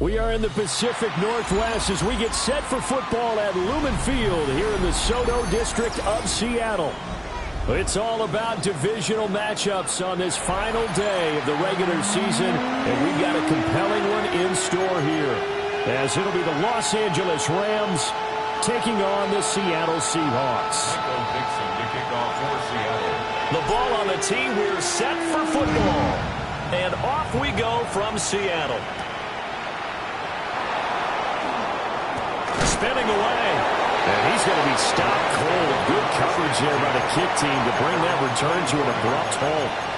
We are in the Pacific Northwest as we get set for football at Lumen Field here in the Soto District of Seattle. It's all about divisional matchups on this final day of the regular season, and we've got a compelling one in store here, as it'll be the Los Angeles Rams taking on the Seattle Seahawks. The ball on the tee. We're set for football, and off we go from Seattle. Spinning away, and he's going to be stopped cold. Good coverage there by the kick team to bring that return to an abrupt halt.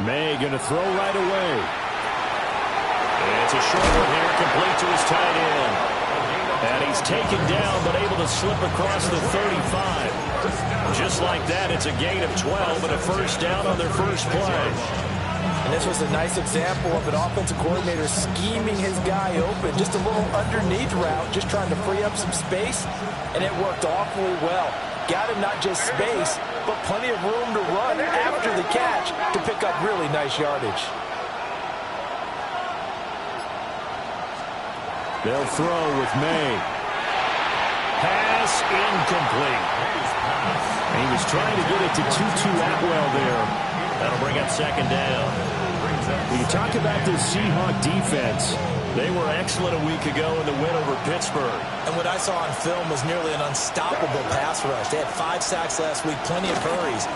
May going to throw right away. It's a short one here, complete to his tight end. And he's taken down, but able to slip across the 35. Just like that, it's a gain of 12 and a first down on their first play. And this was a nice example of an offensive coordinator scheming his guy open. Just a little underneath route, just trying to free up some space, and it worked awfully well. Got him not just space, but plenty of room to run after the catch to pick up really nice yardage. They'll throw with May. Pass incomplete. And he was trying to get it to Tutu Atwell there. That'll bring up second down. When you talk about this Seahawk defense, they were excellent a week ago in the win over Pittsburgh. And what I saw on film was nearly an unstoppable pass rush. They had 5 sacks last week, plenty of hurries.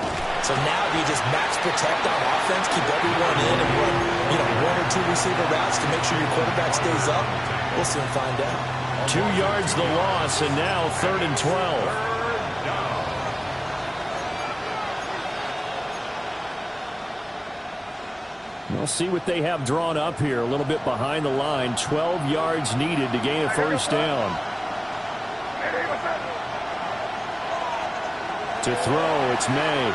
So now do you just max protect on offense, keep everyone in, and run, 1 or 2 receiver routes to make sure your quarterback stays up? We'll soon find out. 2 yards the loss, and now 3rd and 12. We'll see what they have drawn up here. A little bit behind the line. 12 yards needed to gain a first down. To throw, it's May.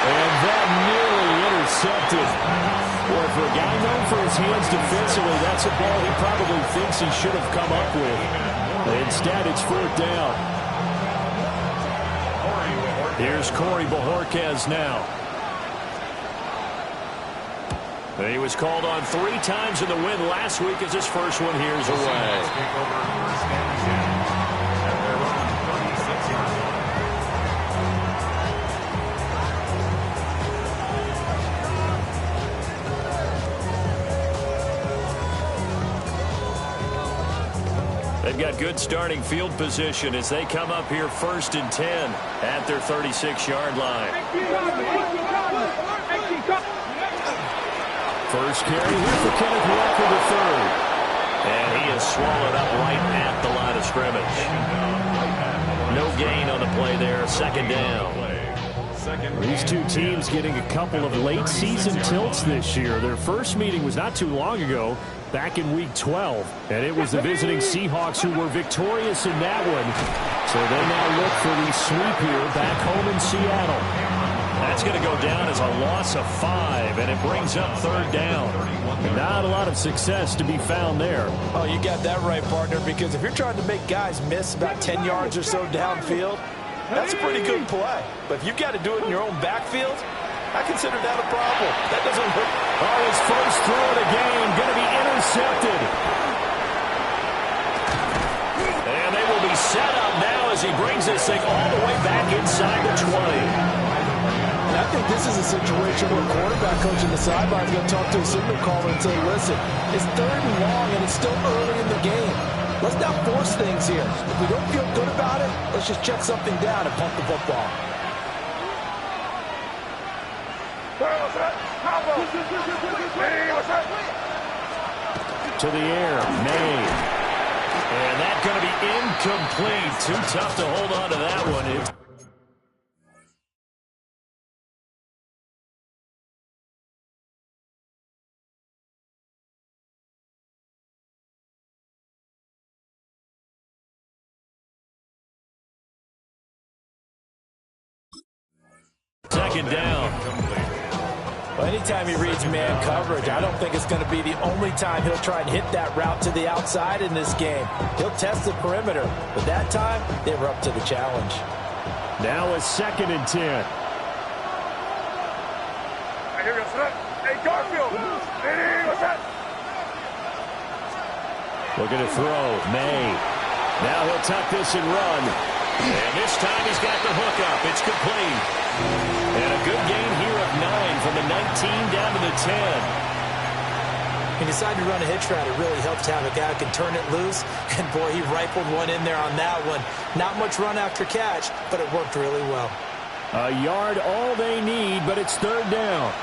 And that nearly intercepted. Boy, for a guy known for his hands defensively, that's a ball he probably thinks he should have come up with. Instead, it's 4th down. Here's Corey Bojorquez now. He was called on 3 times in the win last week as his first one here's away. They've got good starting field position as they come up here 1st and 10 at their 36-yard line. First carry here for Kenneth Walker III. And he is swallowed up right at the line of scrimmage. No gain on the play there. 2nd down. These two teams getting a couple of late season tilts this year. Their first meeting was not too long ago, back in week 12. And it was the visiting Seahawks who were victorious in that one. So they now look for the sweep here back home in Seattle. That's going to go down as a loss of 5, and it brings up 3rd down. Not a lot of success to be found there. Oh, you got that right, partner, because if you're trying to make guys miss about 10 yards or so downfield, that's a pretty good play. But if you've got to do it in your own backfield, I consider that a problem. That doesn't work. Oh, his first throw of the game going to be intercepted. And they will be set up now as he brings this thing all the way back inside the 20. I think this is a situation where quarterback coach in the sideline is going to talk to a signal caller and say, listen, it's 3rd and long and it's still early in the game. Let's not force things here. If we don't feel good about it, let's just check something down and pump the football. To the air, May. And that's going to be incomplete. Too tough to hold on to that one. second down. Well, anytime he reads man coverage, I don't think it's going to be the only time he'll try and hit that route to the outside in this game. He'll test the perimeter, but that time they were up to the challenge. Now a 2nd and 10. Hey, Garfield. Looking to throw. May. Now he'll tuck this and run. And this time he's got the hook up. It's complete. And a good gain here of 9 from the 19 down to the 10. He decided to run a hitch route. It really helps to have a guy who can turn it loose. And, boy, he rifled one in there on that one. Not much run after catch, but it worked really well. A yard all they need, but it's 3rd down.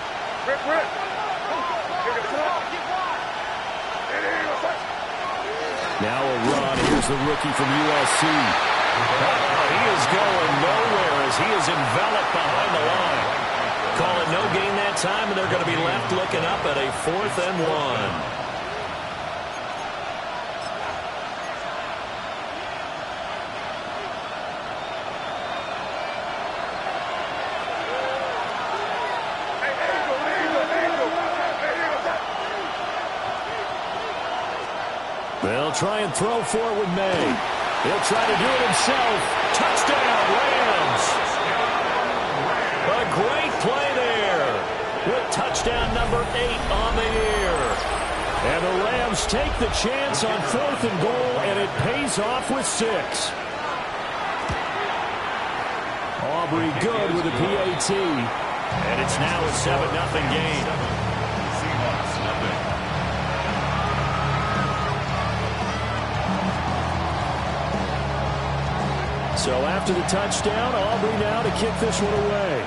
Now a run. Here's the rookie from USC. He is going nowhere as he is enveloped behind the line. Call it no gain that time, and they're going to be left looking up at a 4th and 1. They'll try and throw for it with May. He'll try to do it himself. Touchdown, Rams. A great play there with touchdown number 8 on the year. And the Rams take the chance on 4th and goal, and it pays off with 6. Aubrey good with a PAT. And it's now a 7-0 game. Seahawks, nothing. So after the touchdown, Aubrey now to kick this one away.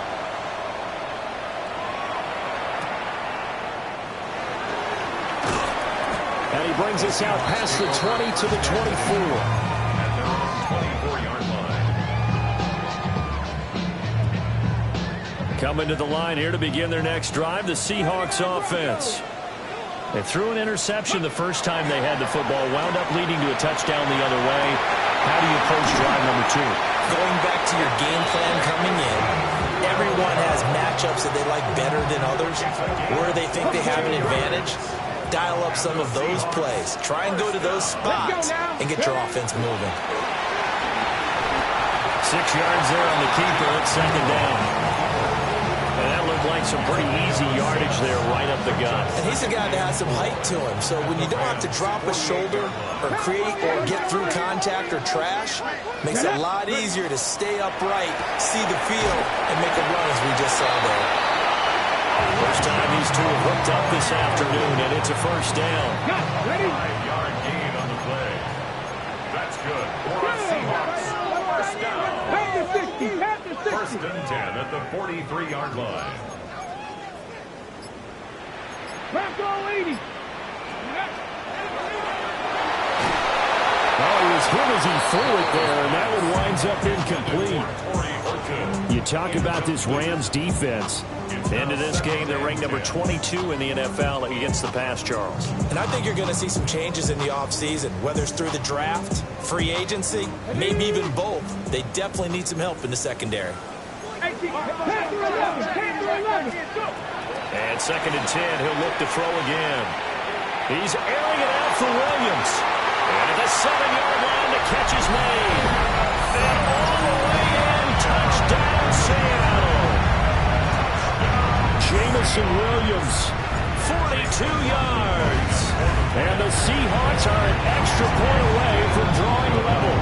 And he brings us out past the 20 to the 24. At their own 24-yard line. Coming to the line here to begin their next drive, the Seahawks offense. They threw an interception the first time they had the football, wound up leading to a touchdown the other way. How do you approach drive number 2? Going back to your game plan coming in, everyone has matchups that they like better than others. Where they think they have an advantage, dial up some of those plays. Try and go to those spots and get your offense moving. 6 yards there on the keeper. It's 2nd down. And that looked like some pretty easy yardage there right up the gut. And he's a guy that has some height to him, so when you don't have to drop a shoulder or create or get through contact or trash, makes it a lot easier to stay upright, see the field, and make a run as we just saw there. First time these two have hooked up this afternoon, and it's a 1st down. 5-yard gain on the play. That's good for our Seahawks. 1st down. 1st and 10 at the 43-yard line. Oh, he was hit as he threw it there, and that one winds up incomplete. You talk about this Rams defense. Into this game, they're ranked number 22 in the NFL against the pass, Charles. And I think you're going to see some changes in the offseason, whether it's through the draft, free agency, maybe even both. They definitely need some help in the secondary. And 2nd and 10, he'll look to throw again. He's airing it out for Williams. And at the 7-yard line, the catch is made. And all the way in, touchdown Seattle. Jamison Williams, 42 yards. And the Seahawks are an extra point away from drawing level.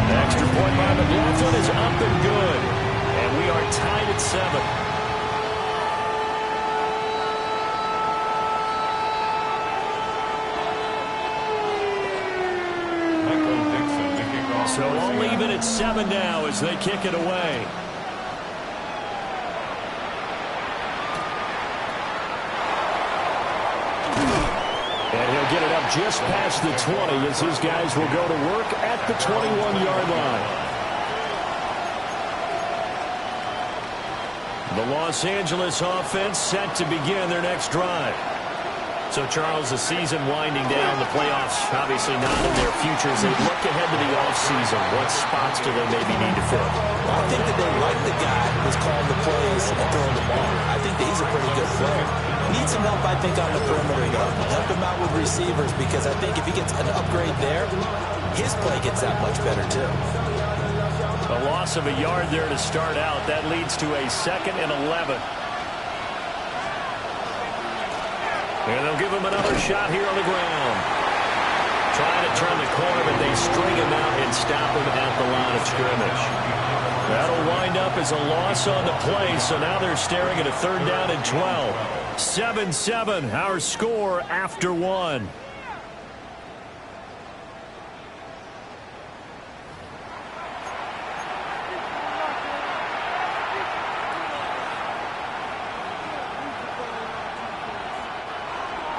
The extra point by McLaughlin is up and good. And we are tied at 7. So only even at 7 now as they kick it away. And he'll get it up just past the 20 as his guys will go to work at the 21-yard line. The Los Angeles offense set to begin their next drive. So, Charles, the season winding down, the playoffs obviously not in their futures. They look ahead to the offseason. What spots do they maybe need to fill? Well, I think that they like the guy who's calling the plays and throwing the ball. I think that he's a pretty good player. Needs some help, I think, on the perimeter, though. Help him out with receivers, because I think if he gets an upgrade there, his play gets that much better, too. A loss of a yard there to start out. That leads to a 2nd and 11. And they'll give him another shot here on the ground. Trying to turn the corner, but they string him out and stop him at the line of scrimmage. That'll wind up as a loss on the play, so now they're staring at a 3rd down and 12. 7-7, our score after 1.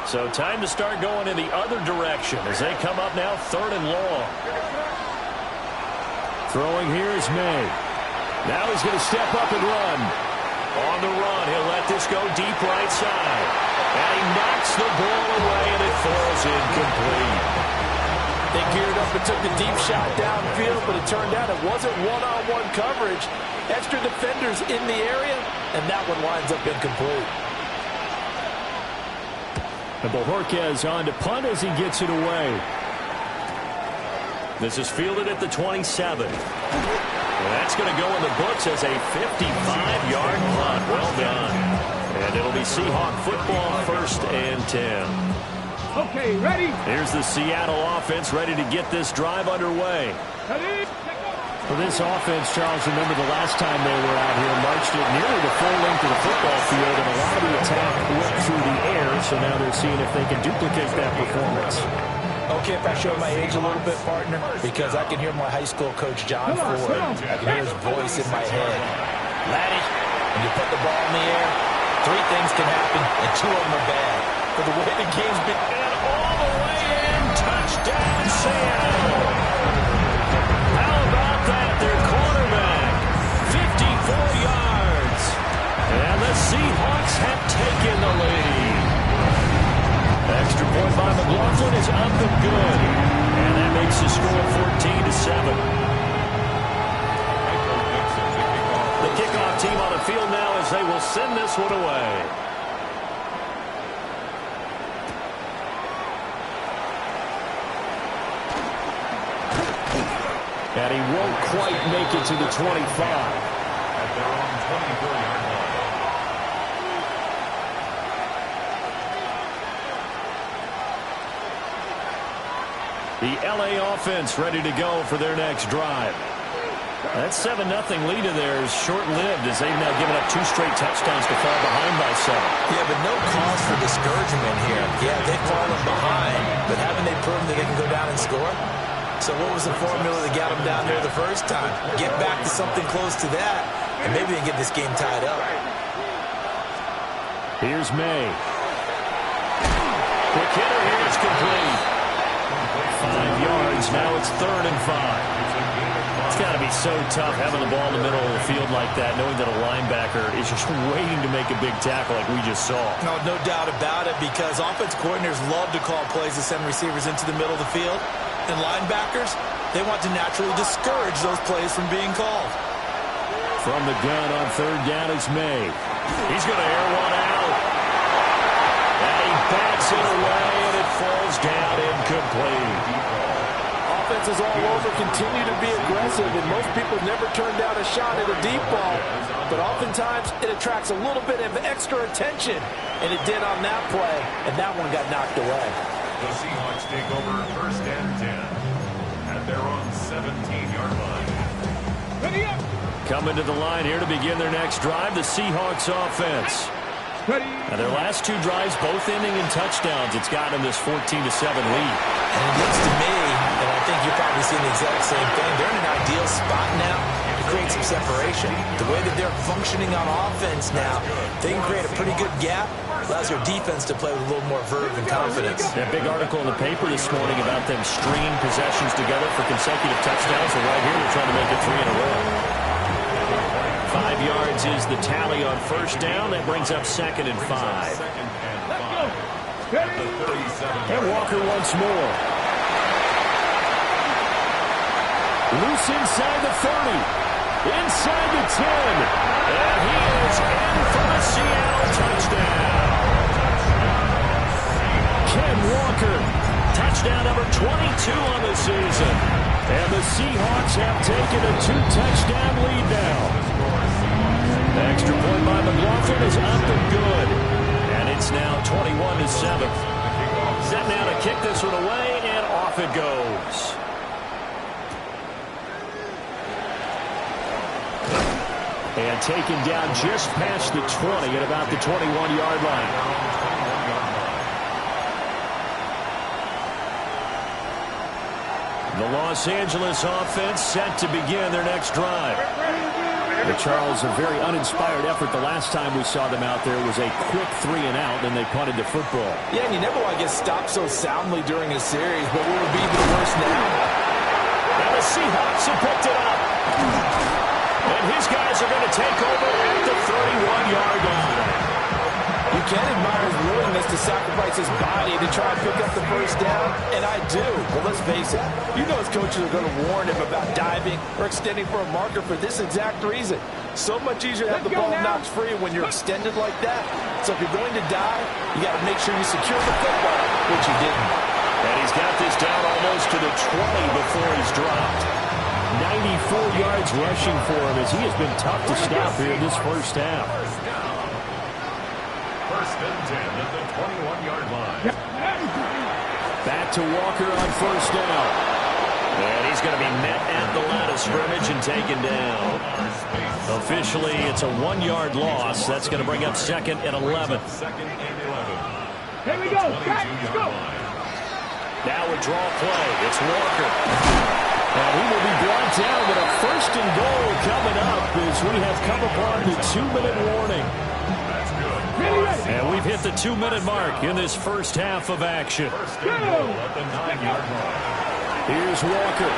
So time to start going in the other direction as they come up now 3rd and long. Throwing here is May. Now he's going to step up and run. On the run, he'll let this go deep right side. And he knocks the ball away, and it falls incomplete. They geared up and took the deep shot downfield, but it turned out it wasn't one-on-one coverage. Extra defenders in the area, and that one winds up incomplete. And Bojorquez on to punt as he gets it away. This is fielded at the 27. And that's going to go in the books as a 55-yard punt. Well done. And it'll be Seahawk football, 1st and 10. Okay, ready? Here's the Seattle offense ready to get this drive underway. Ready? For this offense, Charles, remember the last time they were out here, marched it nearly the full length of the football field, and a lot of the attack went through the air, so now they're seeing if they can duplicate that performance. Okay, if I show my age a little bit, partner, because I can hear my high school coach, John Ford. I can hear his voice in my head. Laddie, when you put the ball in the air, 3 things can happen, and 2 of them are bad. But the way the game's been... And all the way in, touchdown, Seattle! How about that? Their quarterback, 54 yards. And the Seahawks have taken the lead. Extra point by McLaughlin is up and good. And that makes the score 14-7. The kickoff team on the field now as they will send this one away. And he won't quite make it to the 25. At their own 24-yard line. The L.A. offense ready to go for their next drive. That 7-0 lead of theirs short-lived as they've now given up 2 straight touchdowns to fall behind by 7. Yeah, but no cause for discouragement here. Yeah, they've fallen behind, but haven't they proven that they can go down and score? So what was the formula that got them down there the first time? Get back to something close to that, and maybe they can get this game tied up. Here's May. The hitter here is complete. 5 yards. Now it's 3rd and 5. It's got to be so tough having the ball in the middle of the field like that, knowing that a linebacker is just waiting to make a big tackle like we just saw. No doubt about it, because offense coordinators love to call plays to send receivers into the middle of the field. And linebackers, they want to naturally discourage those plays from being called. From the gun on 3rd down is May. He's going to air one out. And he bats it away, and it falls down incomplete. Offenses all over continue to be aggressive, and most people never turn down a shot at a deep ball. But oftentimes, it attracts a little bit of extra attention. And it did on that play, and that one got knocked away. The Seahawks take over 1st and 10 at their own 17-yard line. Ready up. Coming to the line here to begin their next drive, the Seahawks offense. Ready. Now their last 2 drives, both ending in touchdowns. It's got them this 14-7 lead. And it looks to me, and I think you're probably seeing the exact same thing, they're in an ideal spot now to create some separation. The way that they're functioning on offense now, they can create a pretty good gap. Allows their defense to play with a little more verve and confidence. That big article in the paper this morning about them stringing possessions together for consecutive touchdowns. So right here, they're trying to make it 3 in a row. 5 yards is the tally on 1st down. That brings up 2nd and 5. at the 37. And Walker once more. Loose inside the 30. Inside the 10. And he is in for the Seattle touchdown. Ken Walker. Touchdown number 22 on the season. And the Seahawks have taken a 2-touchdown lead now. The extra point by McLaughlin is up and good. And it's now 21-7. Set now to kick this one away, and off it goes. And taken down just past the 20 at about the 21-yard line. The Los Angeles offense set to begin their next drive. The Charles, a very uninspired effort the last time we saw them out there was a quick 3-and-out, and they punted the football. Yeah, and you never want to get stopped so soundly during a series, but what would be even worse now? And the Seahawks have picked it up. And his guys are going to take over at the 31-yard line. You can admire his willingness to sacrifice his body to try and pick up the first down, and I do. But let's face it, you know his coaches are going to warn him about diving or extending for a marker for this exact reason. So much easier to have the ball knocked free when you're extended like that. So if you're going to dive, you got to make sure you secure the football, which he didn't. And he's got this down almost to the 20 before he's dropped. 94 yards rushing for him as he has been tough to stop here in this first half. First and 10 at the 21-yard line. Back to Walker on first down. And he's going to be met at the line of scrimmage and taken down. Officially, it's a 1-yard loss. That's going to bring up second and 11. Second and 11. Here we go. Let's go. Now a draw play. It's Walker. And he will be brought down with a first and goal coming up as we have come upon the 2-minute warning. That's good. And we've hit the 2-minute mark in this first half of action. First and goal at the 9-yard line. Here's Walker.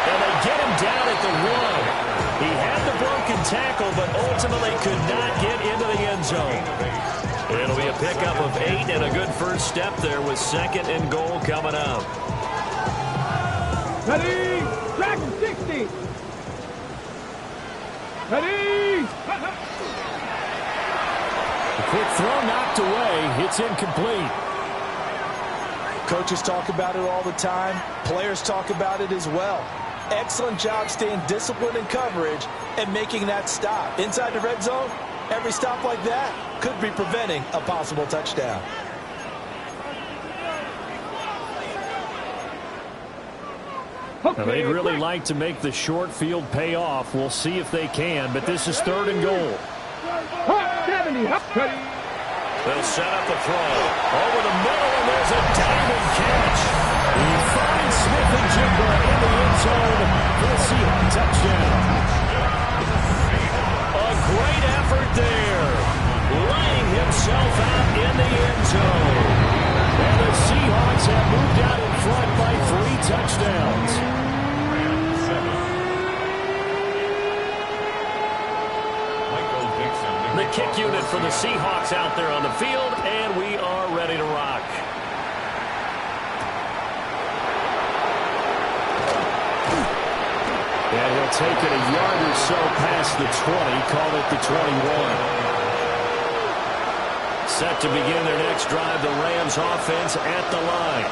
And they get him down at the 1. He had the broken tackle, but ultimately could not get into the end zone. It'll be a pickup of 8 and a good first step there with second and goal coming up. Ready? Track 60. Ready? A quick throw knocked away. It's incomplete. Coaches talk about it all the time. Players talk about it as well. Excellent job staying disciplined in coverage and making that stop. Inside the red zone, every stop like that could be preventing a possible touchdown. They'd really like to make the short field pay off. We'll see if they can, but this is third and goal. 70. They'll set up the throw. Over the middle, and there's a diamond catch. He finds Smith and Jigba in the end zone for the Seahawks touchdown. A great effort there. Laying himself out in the end zone. And the Seahawks have moved out in front by 3 touchdowns. The kick unit for the Seahawks out there on the field, and we are ready to rock. And he'll take it a yard or so past the 20, call it the 21. Set to begin their next drive, the Rams offense at the line.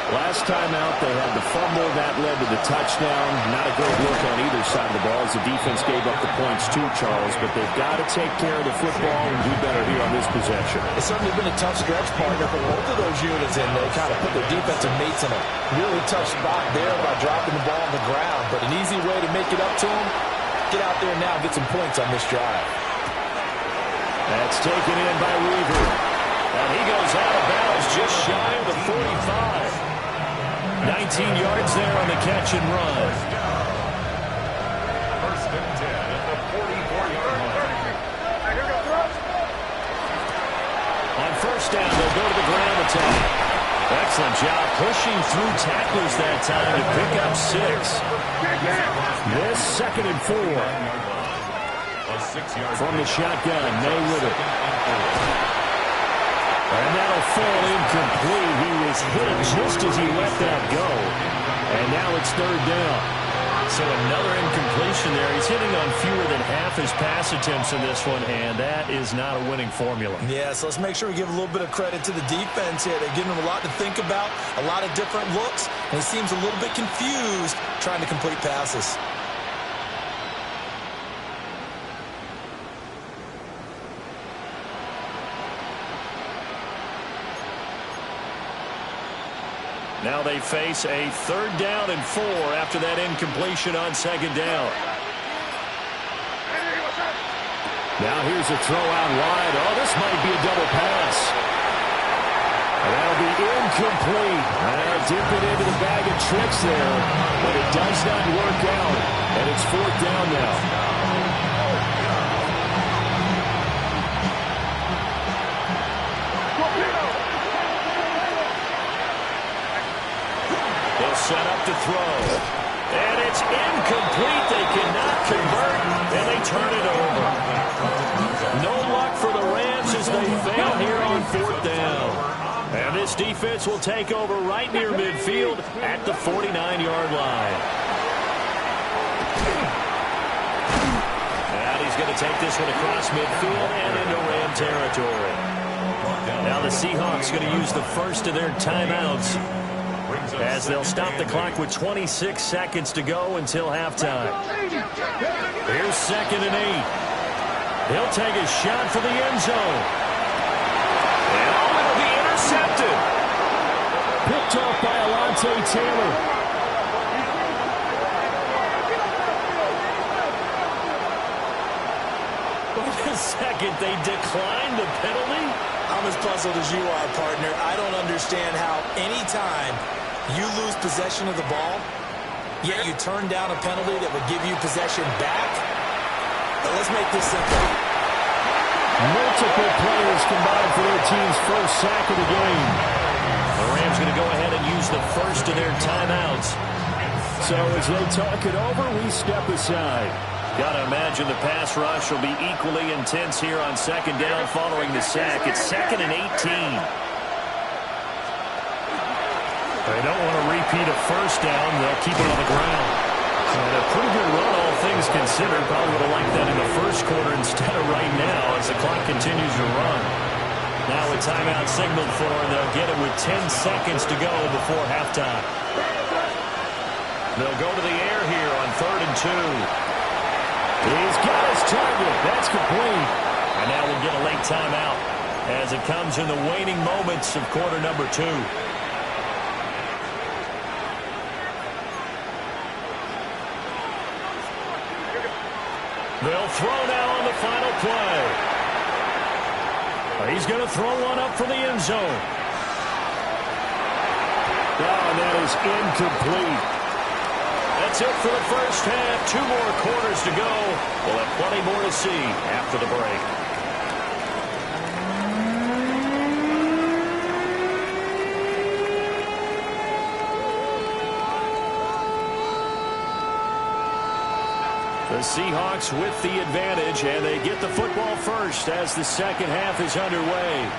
Last time out, they had the fumble. That led to the touchdown. Not a great look on either side of the ball as the defense gave up the points too, Charles. But they've got to take care of the football and do better here on this possession. It's certainly been a tough stretch, partner, for both of those units, and they kind of put their defensive mates in a really tough spot there by dropping the ball on the ground. But an easy way to make it up to them, get out there now and get some points on this drive. That's taken in by Weaver. And he goes out of bounds just shy of the 45. 19 yards there on the catch and run. First and 10 at the 44-yard line. On first down, they'll go to the ground attack. Excellent job pushing through tacklers that time to pick up 6. This second and 4. A 6-yard From the shotgun, May with it. And that'll fall incomplete. He was hit just as he let that go. And now it's third down. So another incompletion there. He's hitting on fewer than half his pass attempts in this one, and that is not a winning formula. Yeah, so let's make sure we give a little bit of credit to the defense here. They're giving him a lot to think about, a lot of different looks, and he seems a little bit confused trying to complete passes. Now they face a third down and 4 after that incompletion on second down. Now here's a throw out wide. Oh, this might be a double pass. And that'll be incomplete. Dip it into the bag of tricks there, but it does not work out. And it's fourth down now. Set up to throw. And it's incomplete. They cannot convert, and they turn it over. No luck for the Rams as they fail here on fourth down. And this defense will take over right near midfield at the 49-yard line. And he's going to take this one across midfield and into Ram territory. Now the Seahawks going to use the first of their timeouts, as they'll stop the clock with 26 seconds to go until halftime. Here's second and 8. He'll take a shot for the end zone. And it'll be intercepted. Picked off by Alontae Taylor. Wait a second, they declined the penalty? I'm as puzzled as you are, partner. I don't understand how any time you lose possession of the ball, yet you turn down a penalty that would give you possession back. But let's make this simple. Multiple players combined for their team's first sack of the game. The Rams going to go ahead and use the first of their timeouts. So as they talk it over, we step aside. Got to imagine the pass rush will be equally intense here on second down following the sack. It's second and 18. They don't want to repeat a first down. They'll keep it on the ground. And a pretty good run, all things considered. Probably would have liked that in the first quarter instead of right now as the clock continues to run. Now a timeout signaled for, and they'll get it with 10 seconds to go before halftime. They'll go to the air here on third and 2. He's got his target. That's complete. And now we'll get a late timeout as it comes in the waning moments of quarter number 2. They'll throw now on the final play. He's going to throw one up for the end zone. Oh, and that is incomplete. That's it for the first half. 2 more quarters to go. We'll have plenty more to see after the break. The Seahawks with the advantage, and they get the football first as the second half is underway.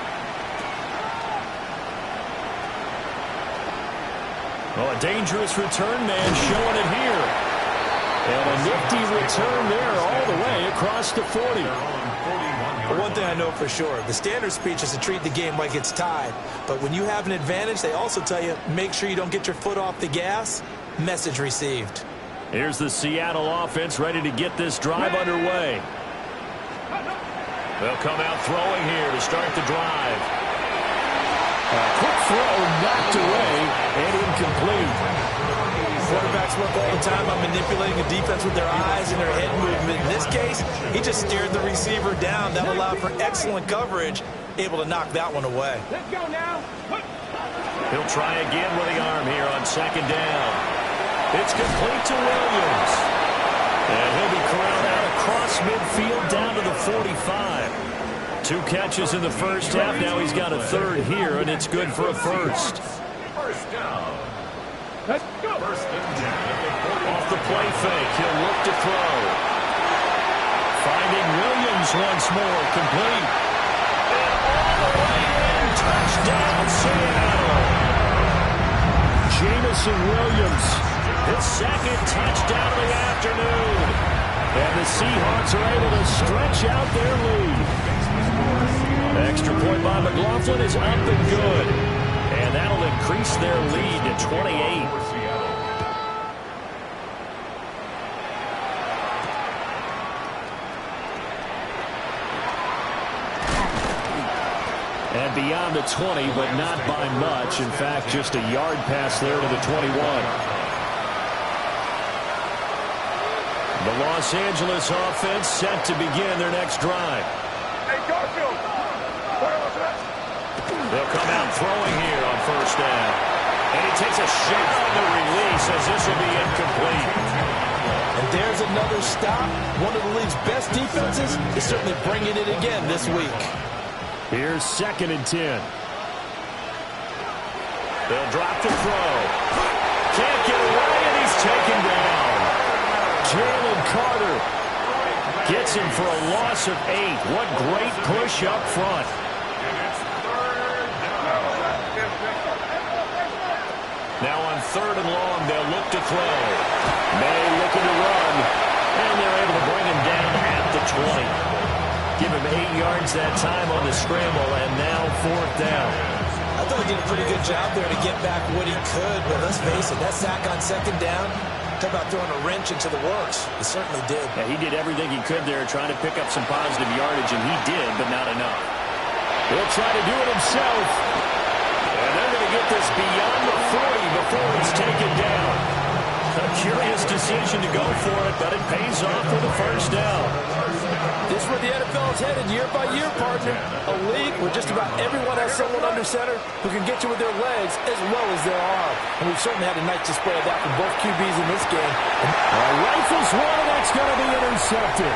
Oh, a dangerous return man showing it here. And a nifty return there all the way across the 40. But one thing I know for sure, the standard speech is to treat the game like it's tied. But when you have an advantage, they also tell you, make sure you don't get your foot off the gas. Message received. Here's the Seattle offense ready to get this drive underway. They'll come out throwing here to start the drive. A quick throw knocked away and incomplete. Quarterbacks work all the time on manipulating the defense with their eyes and their head movement. In this case, he just stared the receiver down. That allowed for excellent coverage, able to knock that one away. Let's go now. He'll try again with the arm here on second down. It's complete to Williams. And he'll be corralled out across midfield down to the 45. 2 catches in the first half. Now he's got a third here, and it's good for a first. First down. Let's go. First and 10 at the 40. Off the play fake, he'll look to throw. Finding Williams once more, complete. And all the way in, Touchdown, Seattle. Jameson Williams. His second touchdown of the afternoon. And the Seahawks are able to stretch out their lead. Extra point by McLaughlin is up and good. And that'll increase their lead to 28. And beyond the 20, but not by much. In fact, just a yard pass there to the 21. The Los Angeles offense set to begin their next drive. They'll come out throwing here on first down. And he takes a shot on the release as this will be incomplete. And there's another stop. One of the league's best defenses is certainly bringing it again this week. Here's 2nd and 10. They'll drop the throw. Can't get away, and he's taken down. Jalen Carter Gets him for a loss of 8. What great push up front. Now on 3rd and long, they'll look to throw. May looking to run, and they're able to bring him down at the 20. Give him 8 yards that time on the scramble, and now 4th down. I thought he did a pretty good job there to get back what he could, but let's face it, that sack on 2nd down, talk about throwing a wrench into the works. He certainly did. Yeah, he did everything he could there, trying to pick up some positive yardage, and he did, but not enough. He'll try to do it himself. And they're going to get this beyond the 40 before he's taken down. A curious decision to go for it, but it pays off for the 1st down. This is where the NFL is headed year by year, partner. A league where just about everyone has someone under center who can get you with their legs as well as their arm. And we've certainly had a nice display of that from both QBs in this game. Rifles one, and that's going to be intercepted.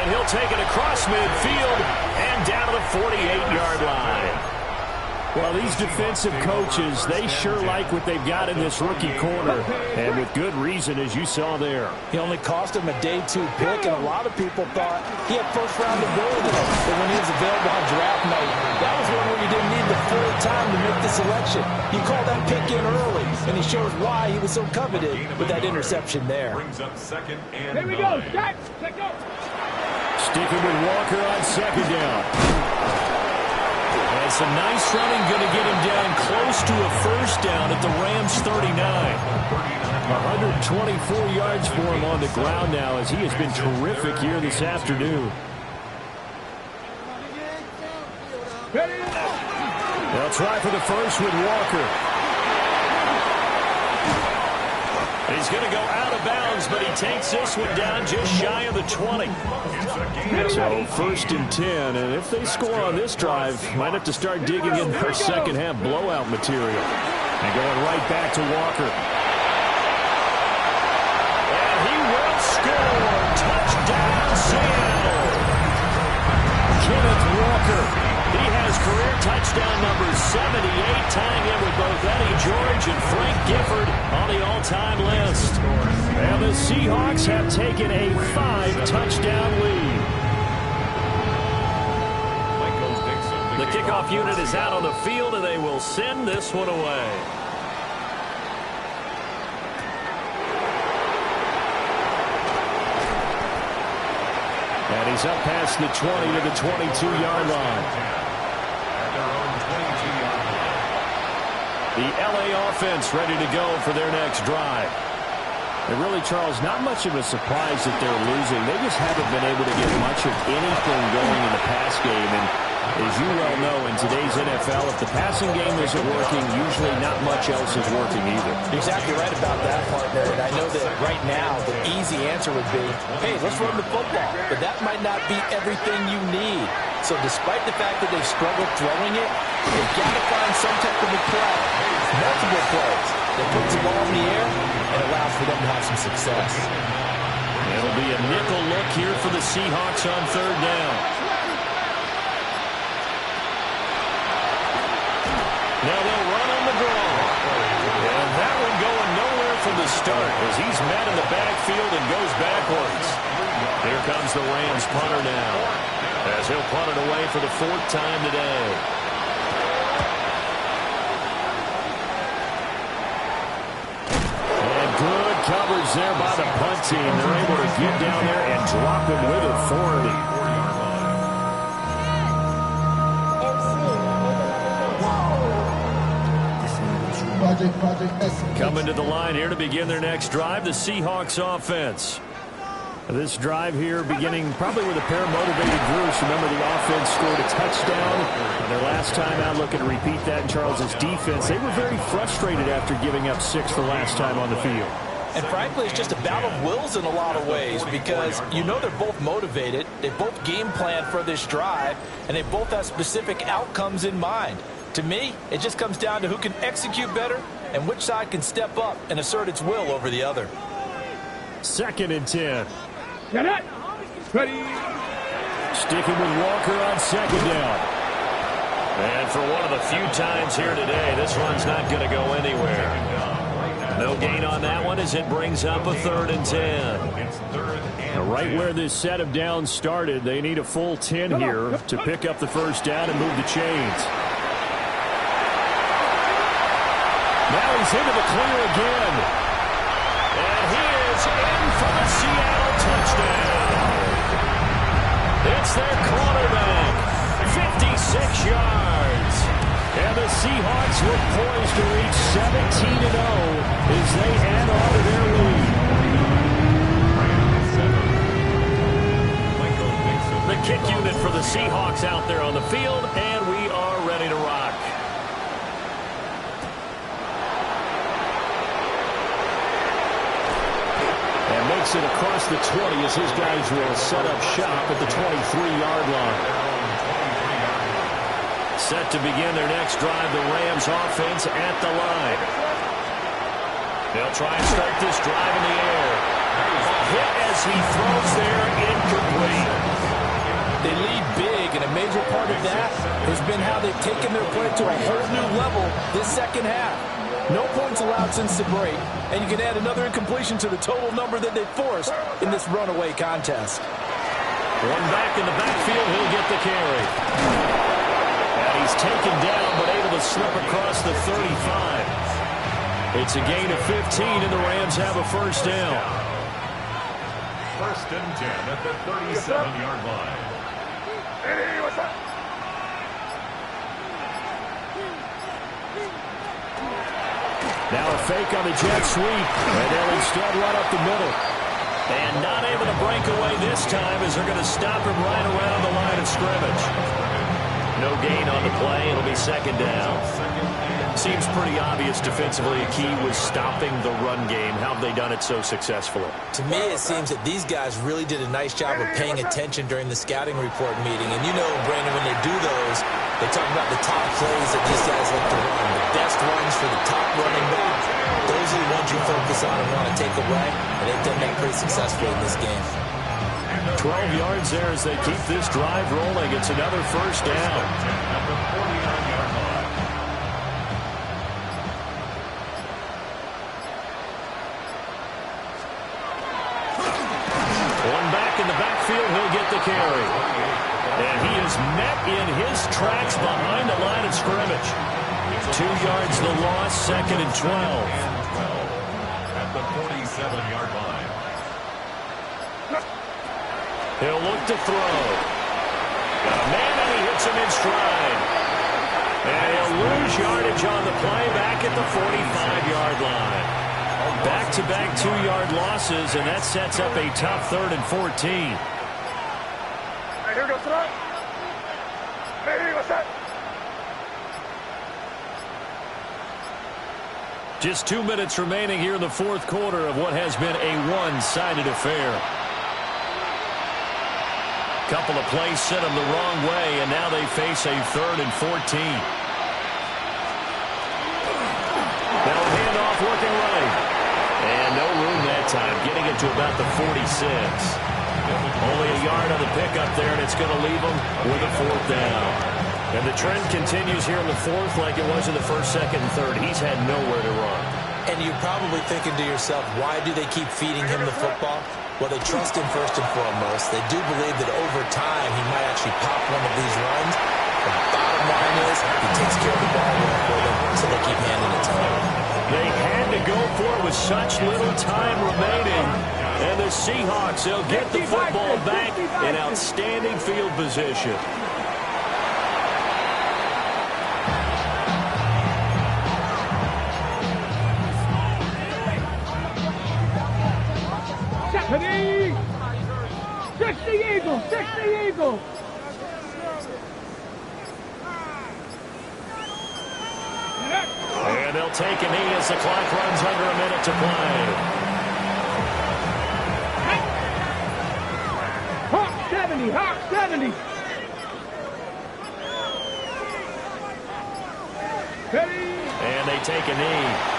And he'll take it across midfield and down to the 48-yard line. Well, these defensive coaches, they sure like what they've got in this rookie corner, and with good reason, as you saw there. He only cost him a day 2 pick, and a lot of people thought he had first-round ability. But when he was available on draft night, that was one where you didn't need the full time to make the selection. You called that pick in early, and he shows why he was so coveted with that interception there. Brings up 2nd and 9. Here we go, Jack. Let's go. Sticking with Walker on 2nd down. And some nice running, going to get him down close to a 1st down at the Rams 39. 124 yards for him on the ground now, as he has been terrific here this afternoon. They'll try for the first with Walker. He's going to go out of bounds, but he takes this one down just shy of the 20. So 1st and 10, and if they score on this drive, might have to start digging in their second half blowout material. And going right back to Walker. And he will score. Touchdown, Seattle. Kenneth Walker. He has career touchdown number 78, tying him with both Eddie George and Frank Gifford on the all-time list. And the Seahawks have taken a 5-touchdown lead. The kickoff unit is out on the field, and they will send this one away. And he's up past the 20 to the 22-yard line. The LA offense ready to go for their next drive. And really, Charles, not much of a surprise that they're losing. They just haven't been able to get much of anything going in the pass game. And as you well know, in today's NFL, if the passing game isn't working, usually not much else is working either. You're exactly right about that, partner. And I know that right now the easy answer would be, hey, let's run the football. But that might not be everything you need. So despite the fact that they've struggled throwing it, they've got to find some type of a play, multiple plays that puts the ball in the air and allows for them to have some success. It'll be a nickel look here for the Seahawks on 3rd down. Now they'll run on the draw. And that one going nowhere from the start as he's met in the backfield and goes backwards. Here comes the Rams punter now. As he'll punt it away for the 4th time today. And good coverage there by the punt team. They're able to get down there and drop him with authority. Coming to the line here to begin their next drive, the Seahawks offense. This drive here beginning probably with a pair of motivated Bruce. Remember, the offense scored a touchdown. And their last time out, looking to repeat that in Charles's defense. They were very frustrated after giving up 6 the last time on the field. And frankly, it's just a battle of wills in a lot of ways, because you know they're both motivated. They both game plan for this drive, and they both have specific outcomes in mind. To me, it just comes down to who can execute better and which side can step up and assert its will over the other. 2nd and 10. Get it. Ready. Sticking with Walker on 2nd down. And for one of the few times here today, this one's not going to go anywhere. No gain on that one as it brings up a 3rd and 10. Now, right where this set of downs started, they need a full 10 here to pick up the 1st down and move the chains. Now he's into the clear again. And he is in for the Seattle touchdown. It's their quarterback. 56 yards. And the Seahawks look poised to reach 17-0 as they add on to their lead. The kick unit for the Seahawks out there on the field, and we are ready to rock. And makes it across the 20 as his guys will set up shop at the 23-yard line. Set to begin their next drive, the Rams offense at the line. They'll try and start this drive in the air. Hit as he throws there, incomplete. They lead big, and a major part of that has been how they've taken their play to a whole new level this 2nd half. No points allowed since the break, and you can add another incompletion to the total number that they forced in this runaway contest. One back in the backfield, he'll get the carry. And he's taken down, but able to slip across the 35. It's a gain of 15, and the Rams have a 1st down. 1st and 10 at the 37-yard line. Now a fake on the jet sweep, and they'll instead run up the middle. And not able to break away this time as they're going to stop him right around the line of scrimmage. No gain on the play. It'll be 2nd down. Seems pretty obvious defensively. A key was stopping the run game. How have they done it so successfully? To me, it seems that these guys really did a nice job of paying attention during the scouting report meeting. And you know, Brandon, when they do those, they talk about the top plays that these guys like to run. The best runs for the top running back. Those are the ones you focus on and want to take away. And they've done that pretty successfully in this game. 12 yards there as they keep this drive rolling. It's another 1st down. One back in the backfield, he'll get the carry. And he is met in his tracks behind the line of scrimmage. 2 yards the loss, 2nd and 12. At the 47-yard line. He'll look to throw. Got a man, and he hits him in stride. And he'll lose yardage on the play back at the 45-yard line. Back-to-back 2-yard losses, and that sets up a tough 3rd and 14. Here we go, throw. Hey, what's that? Just 2 minutes remaining here in the 4th quarter of what has been a one-sided affair. Couple of plays sent them the wrong way, and now they face a 3rd and 14. Now a handoff working right. And no room that time, getting it to about the 46. Only a yard on the pickup there, and it's going to leave them with a 4th down. And the trend continues here in the 4th like it was in the 1st, 2nd, and 3rd. He's had nowhere to run. And you're probably thinking to yourself, why do they keep feeding him the football? Well, they trust him first and foremost. They do believe that over time he might actually pop one of these runs. The bottom line is he takes care of the ball well for them, so they keep handing it to him. They had to go for it with such little time remaining. And the Seahawks, they'll get the football back in outstanding field position. Six the Eagle! Six the Eagle! And they'll take a knee as the clock runs under a minute to play. Hawk 70! Hawk 70! Ready? And they take a knee.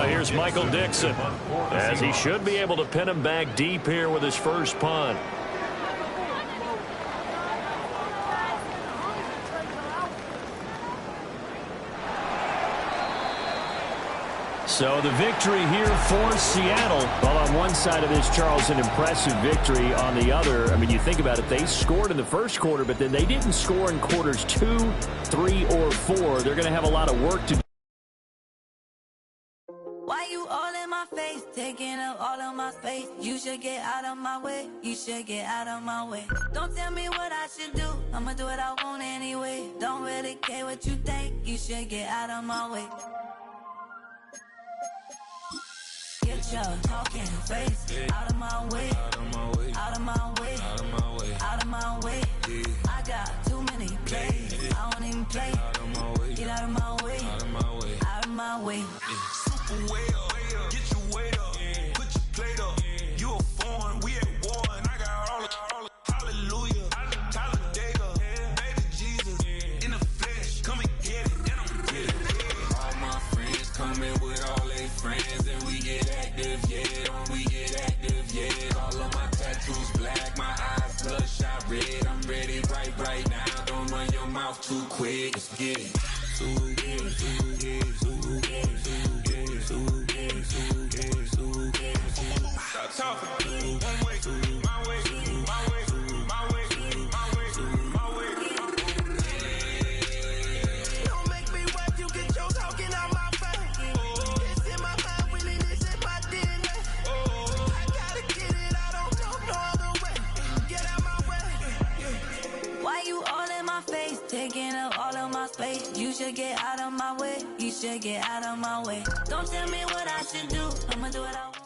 Here's Michael Dixon, as he should be able to pin him back deep here with his first punt. So the victory here for Seattle. Well, on one side of this, Charles, an impressive victory. On the other, I mean, you think about it, they scored in the first quarter, but then they didn't score in quarters 2, 3, or 4. They're going to have a lot of work to do. Why you all in my face, taking up all of my space? You should get out of my way, you should get out of my way. Don't tell me what I should do, I'ma do what I want anyway. Don't really care what you think, you should get out of my way. Get your talking face out of my way, out of my way, out of my way, out of my way, out of my way. I got too many plays, I don't even play. Get out of my way, out of my way, out of my way. Way up, get your weight up, put your plate up. You a foreign, we at war, and I got all the hallelujah, Talladega, baby Jesus, in the flesh, come and get it, and I'm with it. All my friends coming with all their friends, and we get active, yeah, we get active, yeah. All of my tattoos black, my eyes bloodshot red. I'm ready right now. Don't run your mouth too quick. Let's get it. Stop talking. One way, my way, my way, my way, my way, my way. Don't make me wipe you, get your talking out my face. It's in my mind, really, this is my DNA. I gotta get it, I don't go no other way. Get out my way. Why you all in my face, taking up all of my space? You should get out of my way, you should get out of my way. Don't tell me what I should do, I'ma do what I want.